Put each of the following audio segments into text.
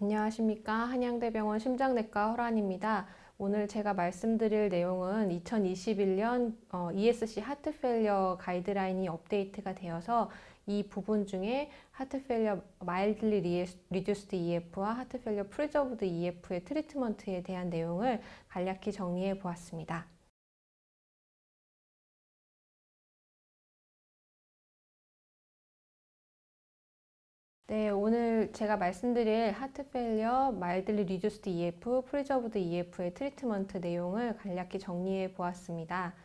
안녕하십니까. 한양대병원 심장내과 혈안입니다. 오늘 제가 말씀드릴 내용은 2021년 ESC 하트페일리어 가이드라인이 업데이트가 되어서 이 부분 중에 하트페일리어 마일드리 리듀스드 EF와 하트페일리어 프리저브드 EF의 트리트먼트에 대한 내용을 간략히 정리해 보았습니다. 네, 오늘 제가 말씀드릴 하트 페일리어, 마일들리 리듀스드 EF, 프리저브드 EF의 트리트먼트 내용을 간략히 정리해 보았습니다.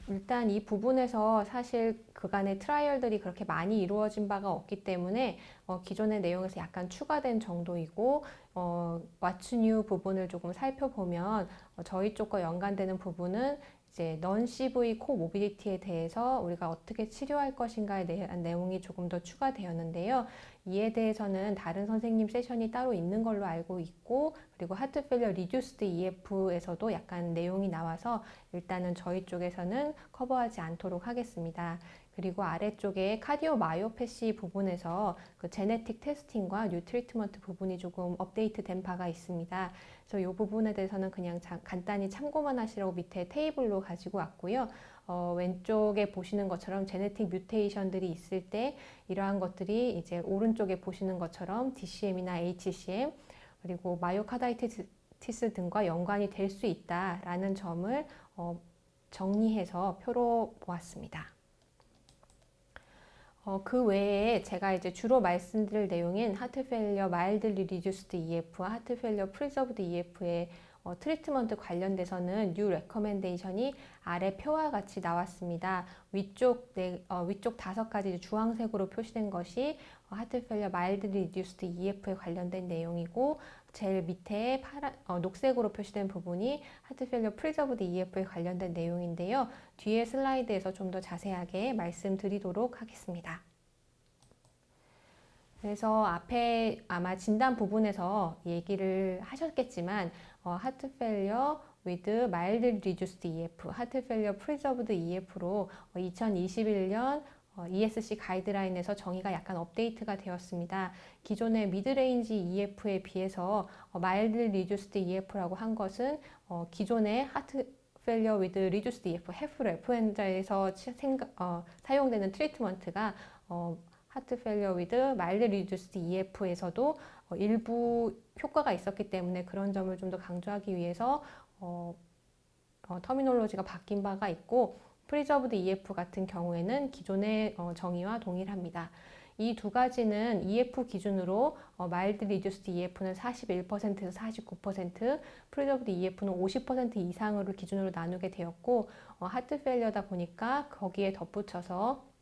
일단 이 부분에서 사실 그간의 트라이얼들이 그렇게 많이 이루어진 바가 없기 때문에 기존의 내용에서 약간 추가된 정도이고 What's New 부분을 조금 살펴보면 저희 쪽과 연관되는 부분은 이제 non-CV 코모비디티에 대해서 우리가 어떻게 치료할 것인가에 대한 내용이 조금 더 추가되었는데요. 이에 대해서는 다른 선생님 세션이 따로 있는 걸로 알고 있고, 그리고 하트 페일리어 리듀스드 EF에서도 약간 내용이 나와서 일단은 저희 쪽에서는 커버하지 않도록 하겠습니다. 그리고 아래쪽에 카디오 마이오패시 부분에서 그 제네틱 테스팅과 뉴 트리트먼트 부분이 조금 업데이트 된 바가 있습니다. 그래서 이 부분에 대해서는 그냥 간단히 참고만 하시라고 밑에 테이블로 가지고 왔고요. 왼쪽에 보시는 것처럼 제네틱 뮤테이션들이 있을 때 이러한 것들이 이제 오른쪽에 보시는 것처럼 DCM이나 HCM 그리고 마이오카다이티스 등과 연관이 될 수 있다라는 점을 정리해서 표로 보았습니다. 그 외에 제가 이제 주로 말씀드릴 내용인 하트 페일리어 마일드리 리듀스드 EF와 하트 페일리어 프리저브드 EF의 트리트먼트 관련돼서는 뉴 레커멘데이션이 아래 표와 같이 나왔습니다. 위쪽 5가지 주황색으로 표시된 것이 하트 페일리어 마일드리 리듀스드 EF에 관련된 내용이고 제일 밑에 녹색으로 표시된 부분이 하트 페일리어 프리저브드 EF에 관련된 내용인데요. 뒤에 슬라이드에서 좀 더 자세하게 말씀드리도록 하겠습니다. 그래서 앞에 아마 진단 부분에서 얘기를 하셨겠지만 하트 페일리어 with mild reduced EF, 하트 페일리어 preserved EF로 2021년 ESC 가이드라인에서 정의가 약간 업데이트가 되었습니다. 기존의 미드레인지 EF에 비해서 mild reduced EF라고 한 것은 기존의 하트 페일리어 with reduced EF, 해프로 F환자에서 사용되는 트리트먼트가 하트 페일리어 위드 마일드 리듀스드 EF에서도 일부 효과가 있었기 때문에 그런 점을 좀 더 강조하기 위해서 터미놀로지가 바뀐 바가 있고 프리저브드 EF 같은 경우에는 기존의 정의와 동일합니다. 이 두 가지는 EF 기준으로 마일드 리듀스드 EF는 41%에서 49%, 프리저브드 EF는 50% 이상으로 기준으로 나누게 되었고 하트 페일리어다 보니까 거기에 덧붙여서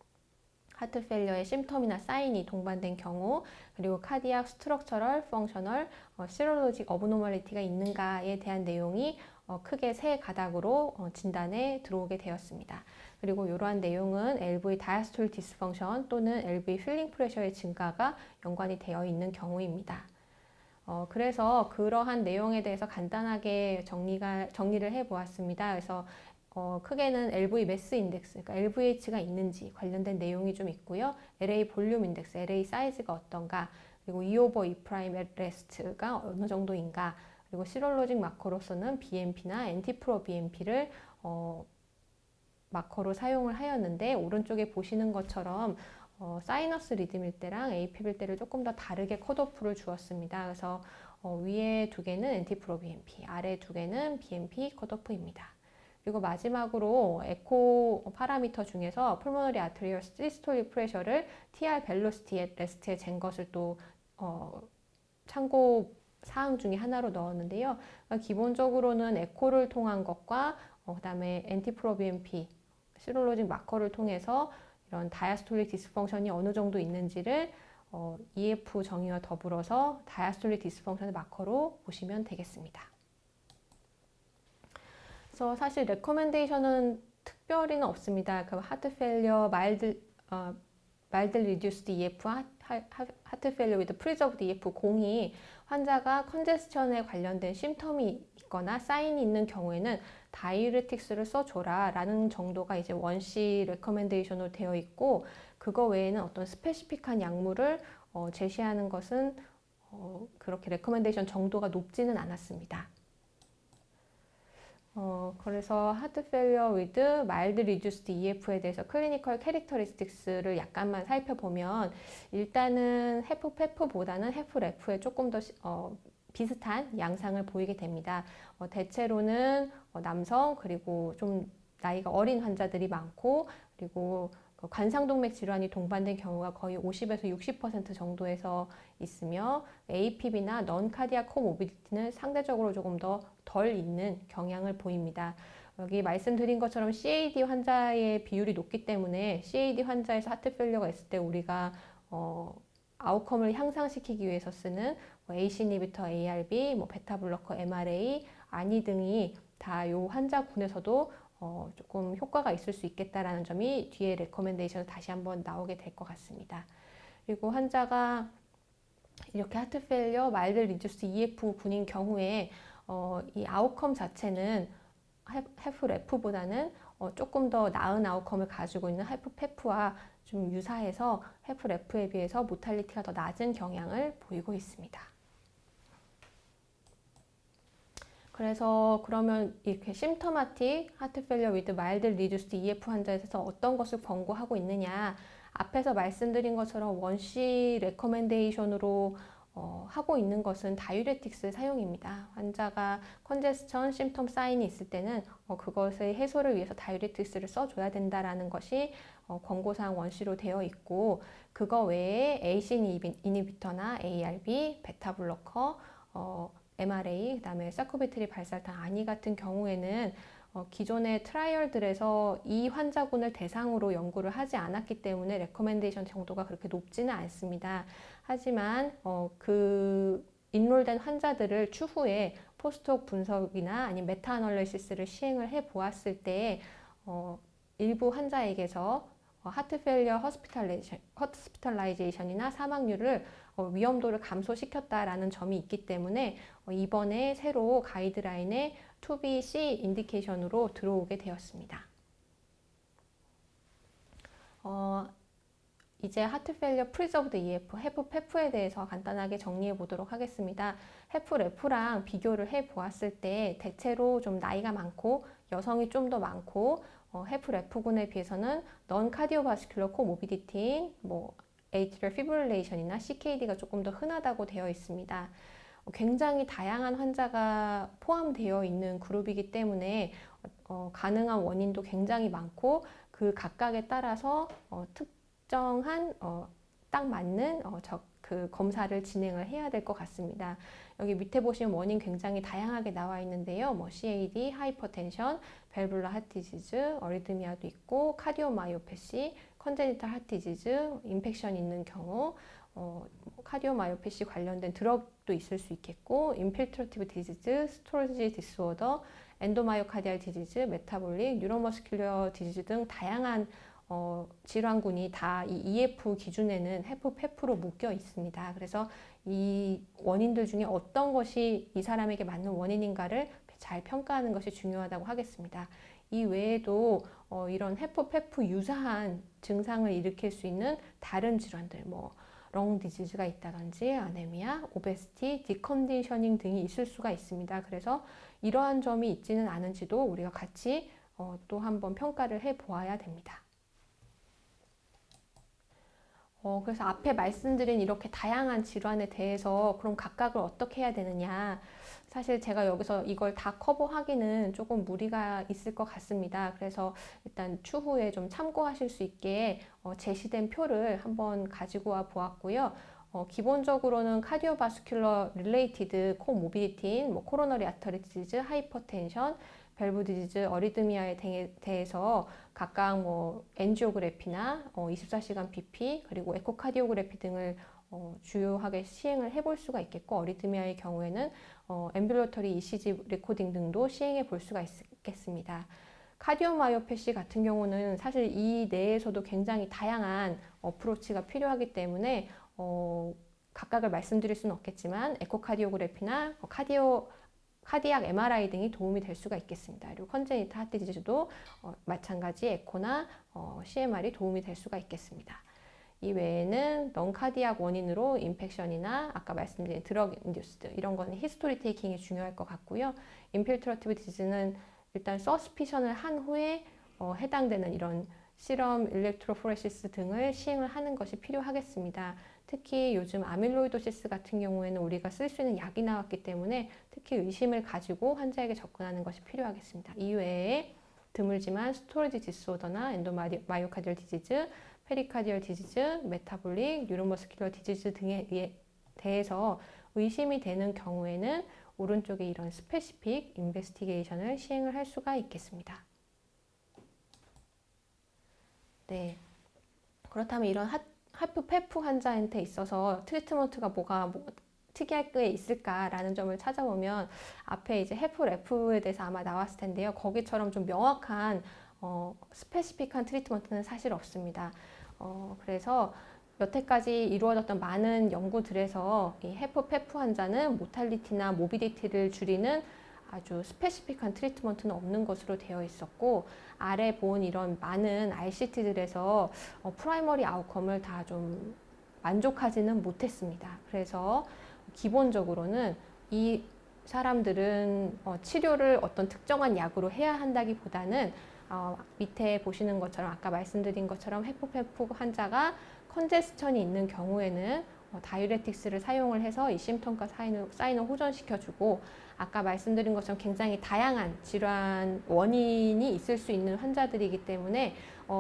하트 페일리어의 심텀이나 사인이 동반된 경우 그리고 카디악 스트럭처럴, 펑셔널, 시로로직 어브노멀리티가 있는가에 대한 내용이 크게 세 가닥으로 진단에 들어오게 되었습니다. 그리고 이러한 내용은 LV 다이아스톨릭 디스펑션 또는 LV 필링 프레셔의 증가가 연관이 되어 있는 경우입니다. 그래서 그러한 내용에 대해서 간단하게 정리를 해보았습니다. 그래서 크게는 LV 매스 인덱스, 그러니까 LVH가 있는지 관련된 내용이 좀 있고요. LA 볼륨 인덱스, LA 사이즈가 어떤가, 그리고 E 오버 E 프라임 레스트가 어느 정도인가, 그리고 시롤로직 마커로서는 BMP나 엔티프로 BMP를 마커로 사용을 하였는데 오른쪽에 보시는 것처럼 사이너스 리듬일 때랑 AP일 때를 조금 더 다르게 컷오프를 주었습니다. 그래서 위에 두 개는 엔티프로 BMP, 아래 두 개는 BMP 컷오프입니다. 그리고 마지막으로 에코 파라미터 중에서 풀모너리 아트리얼 시스톨릭 프레셔를 TR 벨로시티 레스트에 잰 것을 또 참고 사항 중에 하나로 넣었는데요. 그러니까 기본적으로는 에코를 통한 것과 그다음에 엔티프로비엠피 시롤로직 마커를 통해서 이런 다이아스톨릭 디스펑션이 어느 정도 있는지를 EF 정의와 더불어서 다이아스톨릭 디스펑션의 마커로 보시면 되겠습니다. 그래서 사실 레코멘데이션은 특별히는 없습니다. 그 하트 페일리어 마일드 리듀스드 EF, 하트 페일리어 위드 프리저브드 EF 공이 환자가 컨제스천에 관련된 심텀이 있거나 사인이 있는 경우에는 다이유레틱스를 써줘라 라는 정도가 이제 원시 레코멘데이션으로 되어 있고 그거 외에는 어떤 스페시픽한 약물을 제시하는 것은 그렇게 레커멘데이션 정도가 높지는 않았습니다. 그래서 하트 페일리어 위드 마일드 리듀스드 EF에 대해서 클리니컬 캐릭터리스틱스를 약간만 살펴보면 일단은 헤프페프보다는 헤프레프에 조금 더 비슷한 양상을 보이게 됩니다. 대체로는 남성 그리고 좀 나이가 어린 환자들이 많고 그리고 관상동맥 질환이 동반된 경우가 거의 50에서 60% 정도에서 있으며 APB나 넌카디아 코모비디티는 상대적으로 조금 더 덜 있는 경향을 보입니다. 여기 말씀드린 것처럼 CAD 환자의 비율이 높기 때문에 CAD 환자에서 하트 페일리어가 있을 때 우리가 아웃컴을 향상시키기 위해서 쓰는 AC 이니비터, ARB, 베타 블로커, MRA, 아니 등이 다 이 환자군에서도 조금 효과가 있을 수 있겠다라는 점이 뒤에 레커멘데이션에 다시 한번 나오게 될 것 같습니다. 그리고 환자가 이렇게 하트 페일리어, 마일드 리듀스 EF 군인 경우에 이 아웃컴 자체는 헤프레프보다는 조금 더 나은 아웃컴을 가지고 있는 헤프페프와 좀 유사해서 헤프레프에 비해서 모탈리티가 더 낮은 경향을 보이고 있습니다. 그래서 그러면 이렇게 심터마틱 하트 페일리어 위드 마일드 리듀스드 EF 환자에서 어떤 것을 권고하고 있느냐, 앞에서 말씀드린 것처럼 원시 레커멘데이션으로 하고 있는 것은 다이유레틱스 사용입니다. 환자가 컨제스천 심텀 사인이 있을 때는 그것의 해소를 위해서 다이유레틱스를 써줘야 된다라는 것이 권고사항 원시로 되어 있고, 그거 외에 AC 이니비터나 ARB, 베타 블로커, MRA, 그 다음에 사쿠비트릴 발사탄 아니 같은 경우에는 기존의 트라이얼들에서 이 환자군을 대상으로 연구를 하지 않았기 때문에 레커멘데이션 정도가 그렇게 높지는 않습니다. 하지만 그 인롤된 환자들을 추후에 포스트혹 분석이나 아니면 메타 아널리시스를 시행을 해 보았을 때 일부 환자에게서 하트 페일리어 허스피탈라이제이션이나 사망률을 위험도를 감소시켰다라는 점이 있기 때문에 이번에 새로 가이드라인에 2BC 인디케이션으로 들어오게 되었습니다. 이제 하트 페일리어 프리저브드 EF, 헤프페프에 대해서 간단하게 정리해 보도록 하겠습니다. 헤프레프랑 비교를 해 보았을 때 대체로 좀 나이가 많고 여성이 좀 더 많고 헤프레프군에 비해서는 넌 카디오바스큘러 코모비디티인 에이트리얼 피브릴레이션이나 CKD가 조금 더 흔하다고 되어 있습니다. 굉장히 다양한 환자가 포함되어 있는 그룹이기 때문에 가능한 원인도 굉장히 많고 그 각각에 따라서 특정한 딱 맞는 그 검사를 진행을 해야 될 것 같습니다. 여기 밑에 보시면 원인 굉장히 다양하게 나와 있는데요. CAD, 하이퍼텐션, 밸뉈러 하트디지즈, 어리드미아도 있고 카디오마이오패시, 컨제니탈 하트디지즈, 인펙션 있는 경우, 카디오마이오패시 관련된 드럭도 있을 수 있겠고, 인필트러티브 디지즈, 스토리지 디스오더, 엔도마이오카디알 디지즈, 메타볼릭, 뉴로머스큘러 디지즈 등 다양한 질환군이 다 이 EF 기준에는 헤프페프로 묶여 있습니다. 그래서 이 원인들 중에 어떤 것이 이 사람에게 맞는 원인인가를 잘 평가하는 것이 중요하다고 하겠습니다. 이 외에도 이런 헤프페프 유사한 증상을 일으킬 수 있는 다른 질환들, 렁 디지즈가 있다든지 아네미아, 오베시티, 디컨디셔닝 등이 있을 수가 있습니다. 그래서 이러한 점이 있지는 않은지도 우리가 같이 또 한번 평가를 해 보아야 됩니다. 그래서 앞에 말씀드린 이렇게 다양한 질환에 대해서 그럼 각각을 어떻게 해야 되느냐. 사실 제가 여기서 이걸 다 커버하기는 조금 무리가 있을 것 같습니다. 그래서 일단 추후에 좀 참고하실 수 있게 제시된 표를 한번 가지고 와 보았고요. 기본적으로는 카디오바스큘러 릴레이티드 코모비디티인 코로너리 아터리 디지즈, 하이퍼텐션, 밸브 디지즈, 어리드미아에 대해서 각각 엔지오그래피나 24시간 BP 그리고 에코카디오그래피 등을 주요하게 시행을 해볼 수가 있겠고, 어리드미아의 경우에는 앰뷸러터리 ECG 레코딩 등도 시행해 볼 수가 있겠습니다. 카디오마이오패시 같은 경우는 사실 이 내에서도 굉장히 다양한 어프로치가 필요하기 때문에 각각을 말씀드릴 수는 없겠지만 에코카디오그래피나 카디악 MRI 등이 도움이 될 수가 있겠습니다. 그리고 컨제니탈 하트디지즈도 마찬가지 에코나 CMR이 도움이 될 수가 있겠습니다. 이 외에는 넌카디악 원인으로 인펙션이나 아까 말씀드린 드럭 인듀스드 이런 거는 히스토리 테이킹이 중요할 것 같고요. 인필트러티브 디지즈는 일단 서스피션을 한 후에 해당되는 이런 시럼, 일렉트로포레시스 등을 시행을 하는 것이 필요하겠습니다. 특히 요즘 아밀로이도시스 같은 경우에는 우리가 쓸 수 있는 약이 나왔기 때문에 특히 의심을 가지고 환자에게 접근하는 것이 필요하겠습니다. 이외에 드물지만 스토리지 디스오더나 엔도마이오카디얼 디지즈, 페리카디얼 디지즈, 메타볼릭, 뉴로머스큘러 디지즈 등에 대해서 의심이 되는 경우에는 오른쪽에 이런 스페시픽 인베스티게이션을 시행을 할 수가 있겠습니다. 네. 그렇다면 이런 하프페프 환자한테 있어서 트리트먼트가 뭐가 특이할 게 있을까라는 점을 찾아보면 앞에 이제 헤프레프에 대해서 아마 나왔을 텐데요. 거기처럼 좀 명확한 스페시픽한 트리트먼트는 사실 없습니다. 그래서 여태까지 이루어졌던 많은 연구들에서 이 헤프페프 환자는 모탈리티나 모비디티를 줄이는 아주 스페시픽한 트리트먼트는 없는 것으로 되어 있었고, 아래 본 이런 많은 RCT들에서 프라이머리 아웃컴을 다 좀 만족하지는 못했습니다. 그래서 기본적으로는 이 사람들은 치료를 어떤 특정한 약으로 해야 한다기보다는 밑에 보시는 것처럼 아까 말씀드린 것처럼 헤프페프 환자가 컨제스천이 있는 경우에는 다이ure틱스를 사용을 해서 이 심통과 사인을 호전시켜주고, 아까 말씀드린 것처럼 굉장히 다양한 질환 원인이 있을 수 있는 환자들이기 때문에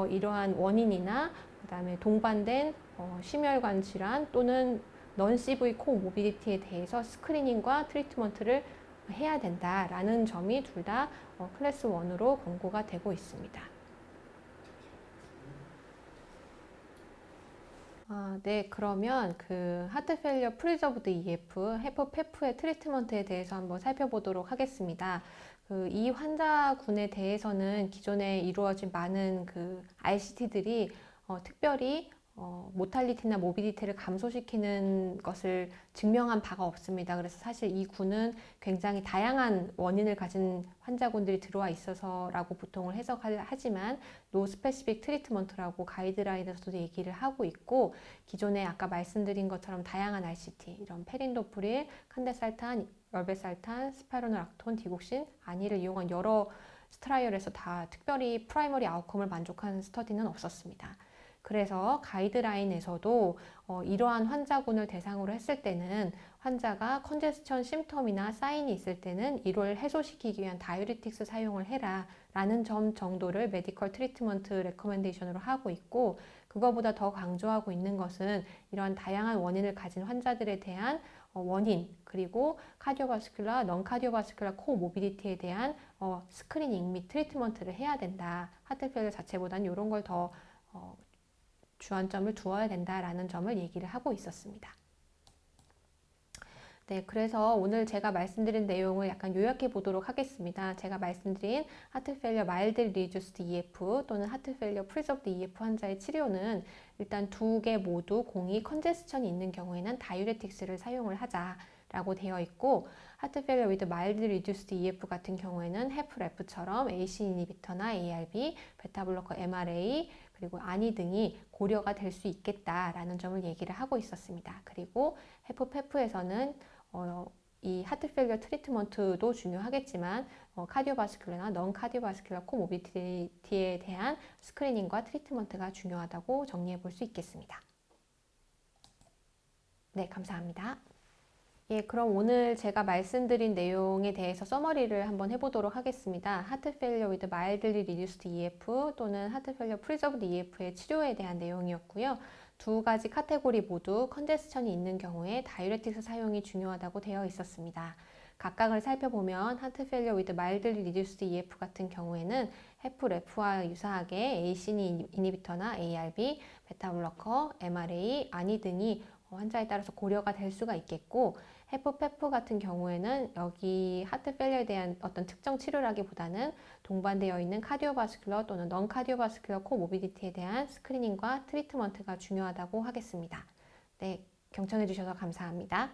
이러한 원인이나 그다음에 동반된 심혈관 질환 또는 non-CV 코모비디티에 대해서 스크리닝과 트리트먼트를 해야 된다라는 점이 둘 다 클래스 1으로 권고가 되고 있습니다. 네, 그러면 그 하트 페일리어 프리저브드 EF, 헤퍼페프의 트리트먼트에 대해서 한번 살펴보도록 하겠습니다. 이 환자군에 대해서는 기존에 이루어진 많은 그 RCT들이 특별히 모탈리티나 모비디티를 감소시키는 것을 증명한 바가 없습니다. 그래서 사실 이 군은 굉장히 다양한 원인을 가진 환자군들이 들어와 있어서라고 보통을 해석하지만 노 스페시픽 트리트먼트라고 가이드라인에서도 얘기를 하고 있고, 기존에 아까 말씀드린 것처럼 다양한 RCT, 이런 페린도프릴, 칸데살탄, 열베살탄, 스파이로노락톤, 디곡신, 아니를 이용한 여러 트라이얼에서 다 특별히 프라이머리 아웃컴을 만족하는 스터디는 없었습니다. 그래서 가이드라인에서도 이러한 환자군을 대상으로 했을 때는 환자가 컨제스천 심텀이나 사인이 있을 때는 이를 해소시키기 위한 다이ure틱스 사용을 해라 라는 점 정도를 메디컬 트리트먼트 레커멘데이션으로 하고 있고, 그거보다 더 강조하고 있는 것은 이러한 다양한 원인을 가진 환자들에 대한 원인, 그리고 카디오바스큘라, 넌카디오바스큘라 코모비디티에 대한 스크리닝 및 트리트먼트를 해야 된다. 하트페일러 자체보다는 이런 걸 더 주안점을 두어야 된다라는 점을 얘기를 하고 있었습니다. 네, 그래서 오늘 제가 말씀드린 내용을 약간 요약해 보도록 하겠습니다. 제가 말씀드린 하트페일리어 마일드 리듀스드 EF 또는 하트페일리어 프리저브드 EF 환자의 치료는 일단 두 개 모두 공이 컨제스천이 있는 경우에는 다이ure틱스를 사용을 하자라고 되어 있고, 하트페일리어 위드 마일드 리듀스드 EF 같은 경우에는 헤프레프처럼 AC 이니비터나 ARB, 베타블로커 MRA, 그리고 아니 등이 고려가 될 수 있겠다라는 점을 얘기를 하고 있었습니다. 그리고 헤프페프에서는 이 하트페일리어 트리트먼트도 중요하겠지만 카디오바스큘러나 넌카디오바스큘러 코모비디티에 대한 스크리닝과 트리트먼트가 중요하다고 정리해 볼 수 있겠습니다. 네, 감사합니다. 예, 그럼 오늘 제가 말씀드린 내용에 대해서 서머리를 한번 해보도록 하겠습니다. 하트 페일리어 위드 마일드리 리듀스드 EF 또는 하트 페일리어 프리저브드 EF의 치료에 대한 내용이었고요. 두 가지 카테고리 모두 컨제스천이 있는 경우에 다이ure틱스 사용이 중요하다고 되어 있었습니다. 각각을 살펴보면 하트 페일리어 위드 마일드리 리듀스드 EF 같은 경우에는 헤프레프와 유사하게 AC 이니비터나 ARB, 베타블로커, MRA, 아니 등이 환자에 따라서 고려가 될 수가 있겠고, 헤프페프 같은 경우에는 여기 하트 페일리어에 대한 어떤 특정 치료라기보다는 동반되어 있는 카디오바스큘러 또는 넌카디오바스큘러 코모비디티에 대한 스크리닝과 트리트먼트가 중요하다고 하겠습니다. 네, 경청해 주셔서 감사합니다.